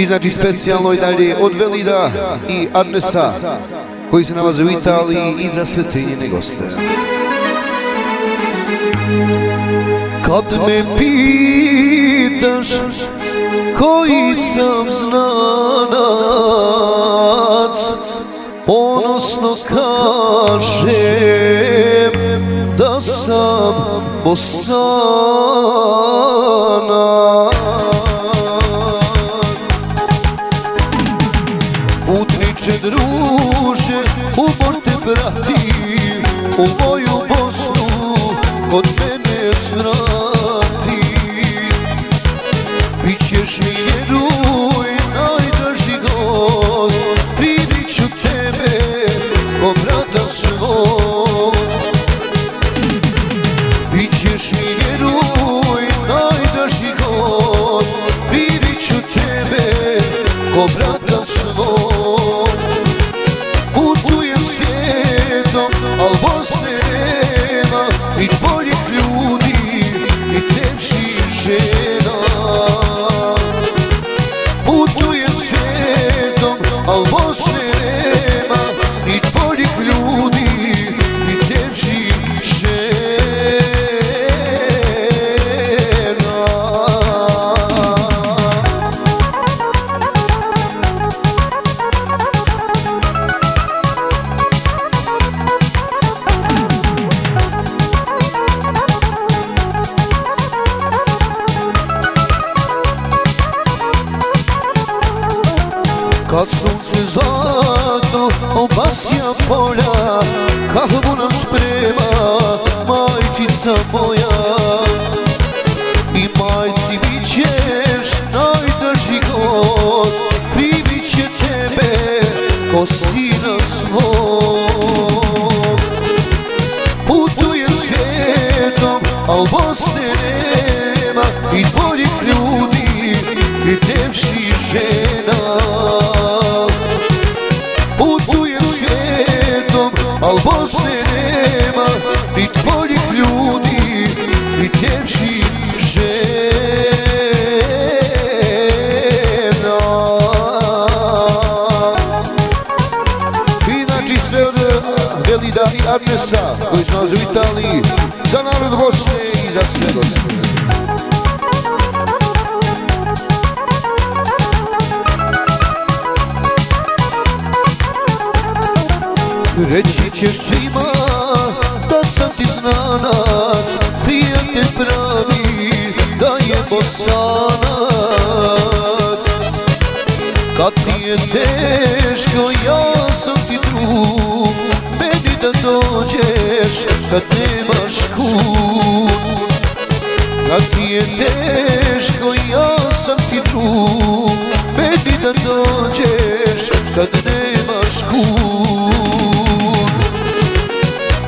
I znači specijalno i dalje od Velida i Arnesa koji se nalaze u Italiji i za sve cijenjene goste. Kad me pitaš koji sam znanac, ponosno kažem da sam Bosanac. Putniče druže, umor te prati, u moju Bosnu kod mene svrati. Bićeš mi vjeruj najdraži gost, primit ću tebe ko brata svog. Bićeš mi vjeruj najdraži gost, primit ću tebe ko brata svog. Putujem svijetom, al Bosne nema, i boljih ljudi i ljepših žena. Putujem svijetom, al Bosne nema, i boljih ljudi i ljepših žena. Kad sunce zlatno obasja polja, kahvu nam sprema majčica moja. I majci bit ćeš najdraži gost, primit će tebe ko sina svog. Putujem svijetom, al Bosne nema, i boljih ljudi i ljepših žena. Putujem svijetom, al Bosne nema, ni boljih ljudi, ni ljepših žena. Inači sve od Velida i Arnesa koji se nalaze u Italiji, za narod Bosne i za sve goste. Reći ćeš svima da sam ti znanac, prijatelj pravi da je Bosanac. Kad ti je teško, ja sam ti drug, meni da dođeš kad nemaš kud. Kad ti je teško, ja sam ti drug, meni da dođeš kad nemaš kud.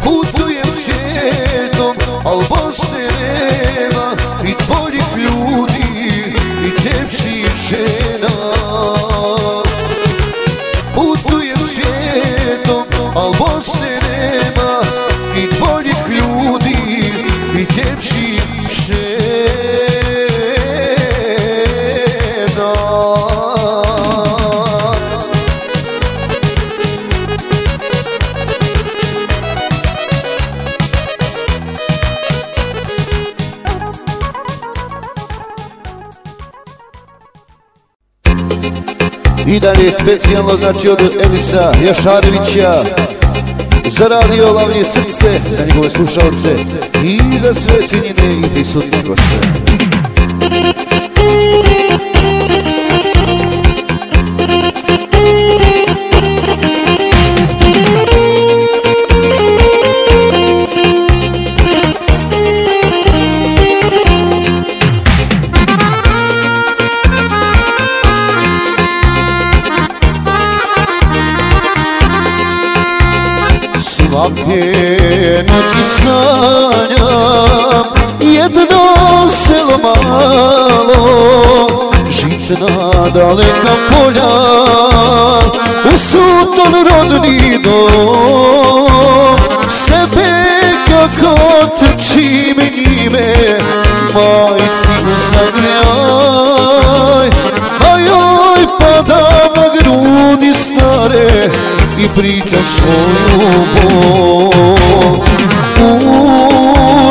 Putujem svijetom, al Bosne nema, i boljih ljudi i ljepših žena. Putujem svijetom, al Bosne nema, i boljih ljudi i ljepših žena. I dalje specijalno znači od Elisa Jašarevića za radio Lavlje srce, za njegove slušalce i za sve cijenjene i prisutne goste. Svake noći sanjam jedno selo malo, žitna daleka polja, u suton rodni dom. Sebe kako trčim njime, majci zagrljaj, a joj priča svoju bol. U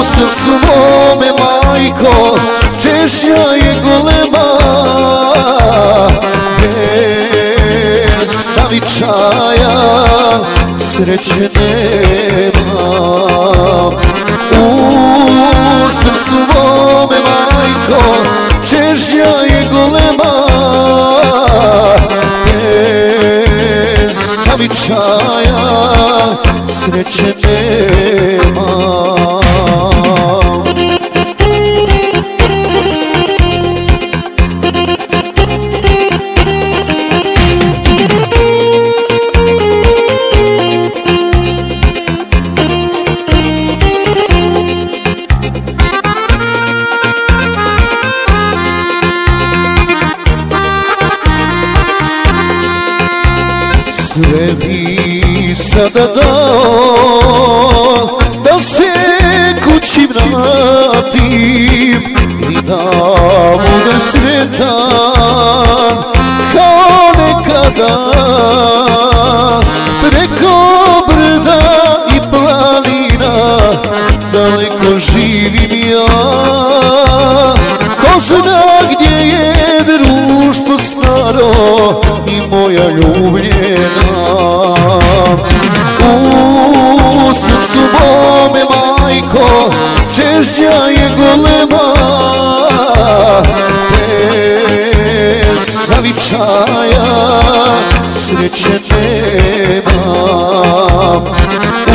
srcu mome, majko, češnja je golema, bez zavičaja sreće nema. U srcu mome, majko, češnja je golema, bez zavičaja sreće nema. Sve bi sada dao da se kući vratim i da bude sretan kao nekada. Preko brda i planina daleko živim ja, ko zna gdje je društvo staro i moja ljubljena. U srcu mome, majko, čežnja je golema, bez zavičaja sreće nema. U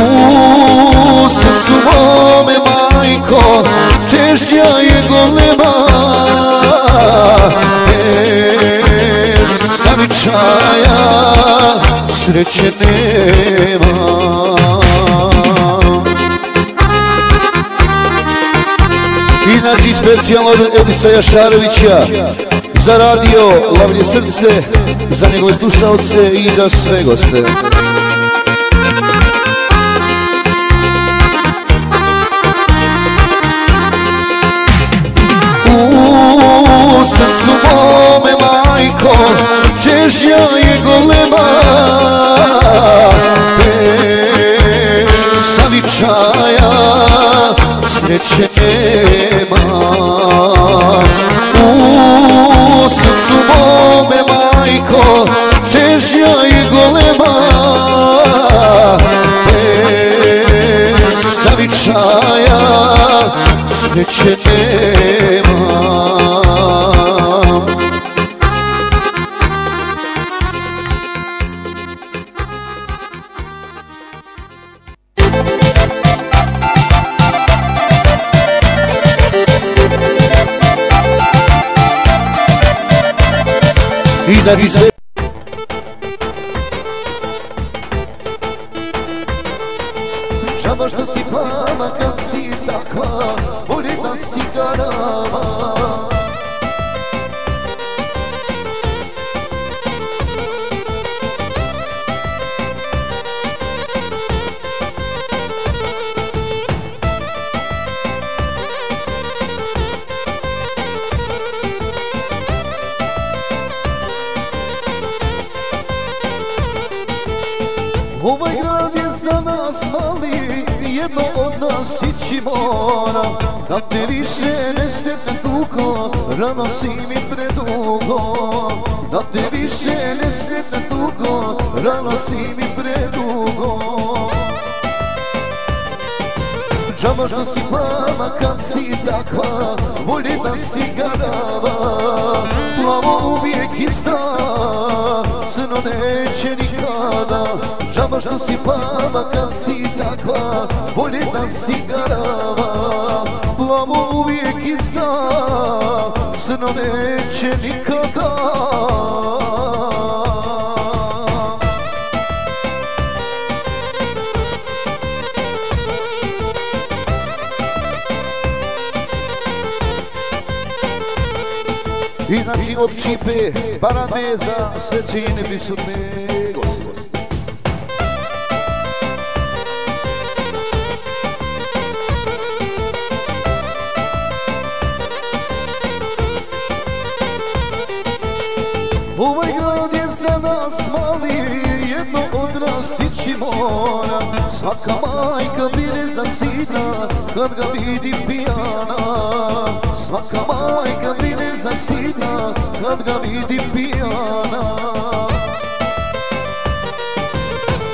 srcu mome, majko, čežnja je golema, bez zavičaja sreće nema. Inači specijalno od Edisa Jašarevića za radio Lavlje srce, za njegove slušalce i za sve goste. U srcu mome, majko, čežnja je golema, bez zavičaja sreće nema. U srcu mome, majko, čežnja je golema, bez zavičaja sreće nema. Inači sve žaba što si plava kad si takva, bolje da si garava. Ovaj grad je za nas mali, jedno od nas ići mora. Da te više ne sretnem tuko, rano si mi predugo. Da te više ne sretnem tuko, rano si mi predugo. Žaba što si plava kad si takva, bolje da si garava. Plavo uvijek ista, crno neće nikada. Žaba što si plava kad si takva, bolje da si garava. Plavo uvijek ista, crno neće nikada. Inači od Čipe, Barameza, sve cijene prisutne goste. Ovaj grad je za nas mali, jedno od nas ići mora. Svaka majka brine za sina kad ga vidi pijana. Svaka majka brine za sina kad ga vidi pijana.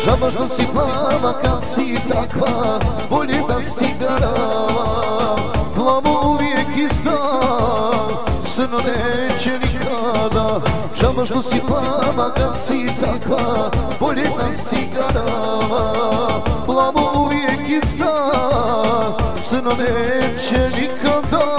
Žaba što si plava kad si takva, bolje da si garava. Plavo uvijek ista, crno neće nikada. Žaba što si plava kad si takva, bolje da si garava. Plavo uvijek ista, crno neće nikada.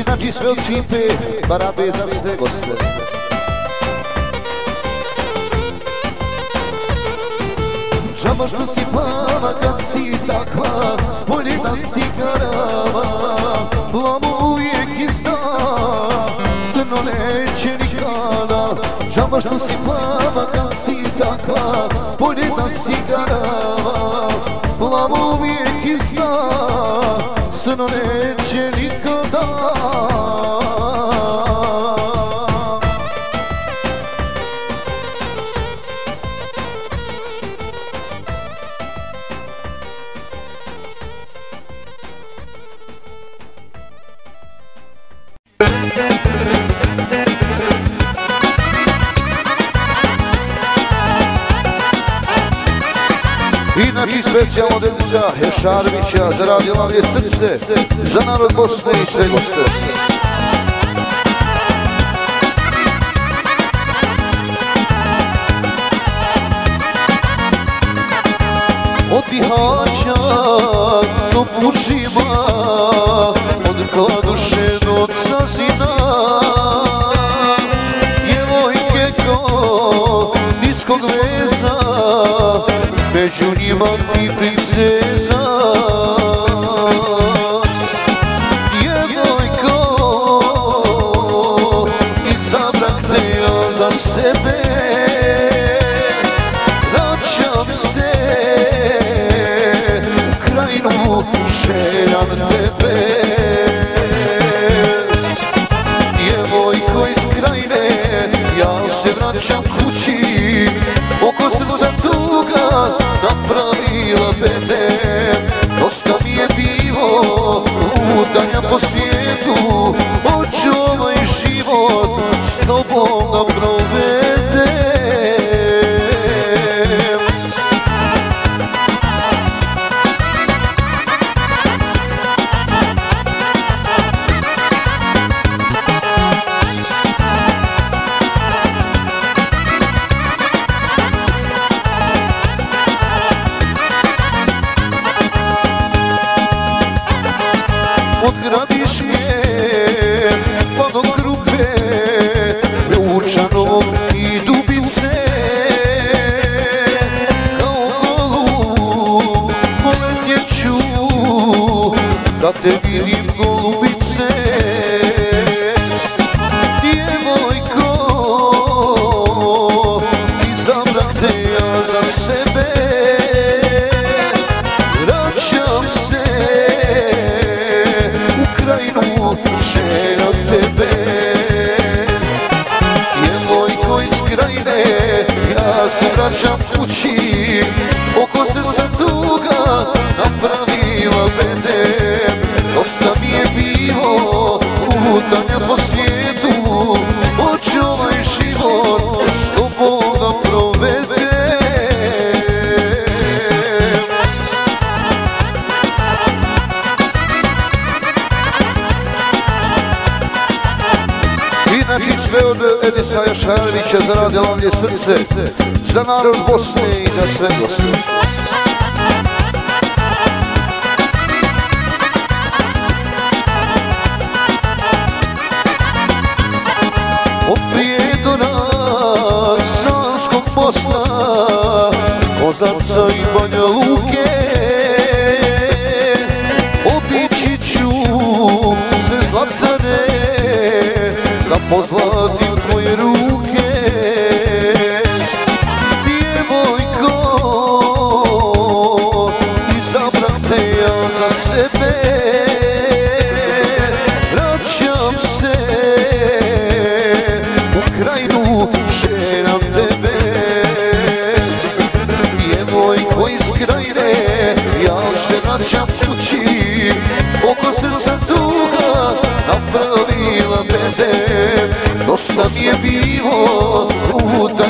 Znači sve od Čipe, barabe za sve goste. Žaba što si plava kad si takva, bolje da si garava. Plavo uvijek ista, crno neće nikada. Žaba što si plava kad si takva, bolje da si garava. Plavo uvijek ista, crno neće nikada. Inači specijalno dedica Hešarovića zaradila je srce za narod Bosne i sve goste. Od Bihaća do Pučima, od Kladuše do Cazina, djevojke ko niskog veza, među njima ti princeza. Djevojko, izabrak te ja za sebe, vraćam se u krajinu, željam tebe. Djevojko iz krajine, ja se vraćam kući, oko srca tuga napravila bedem. Dosta mi je bilo lutanja po svijetu, hoću ovaj život s tobom da provedem. Od Gradiške pa do Grupe, Ljučanog i Dubice, kao golub poletjeću da te vidim golubice. Djevojko, izabrak te ja za sebe, vraćam se krajinu, željam tebe. Djevojko iz krajine, ja se vraćam kući, oko srca tuga napravila bedem. Dosta mi je bilo lutanja po svijetu, hoću ovaj život s tobom da provedem. Znači sve od Edisa Hešarovića zaradila mi je srce za narod Bosne i za sve goste. Mosta, Kozavca i Banja Luke. Obići ću sve zlatane, da pozlatim tvoje ruke. Djevojko, izabram te ja za sebe. Vraćam se u Krajinu, žeram tebe. Djevojko iz Krajine, ja se vraćam kući. Oko srca tuga napravila bede. Dosta mi je bilo puta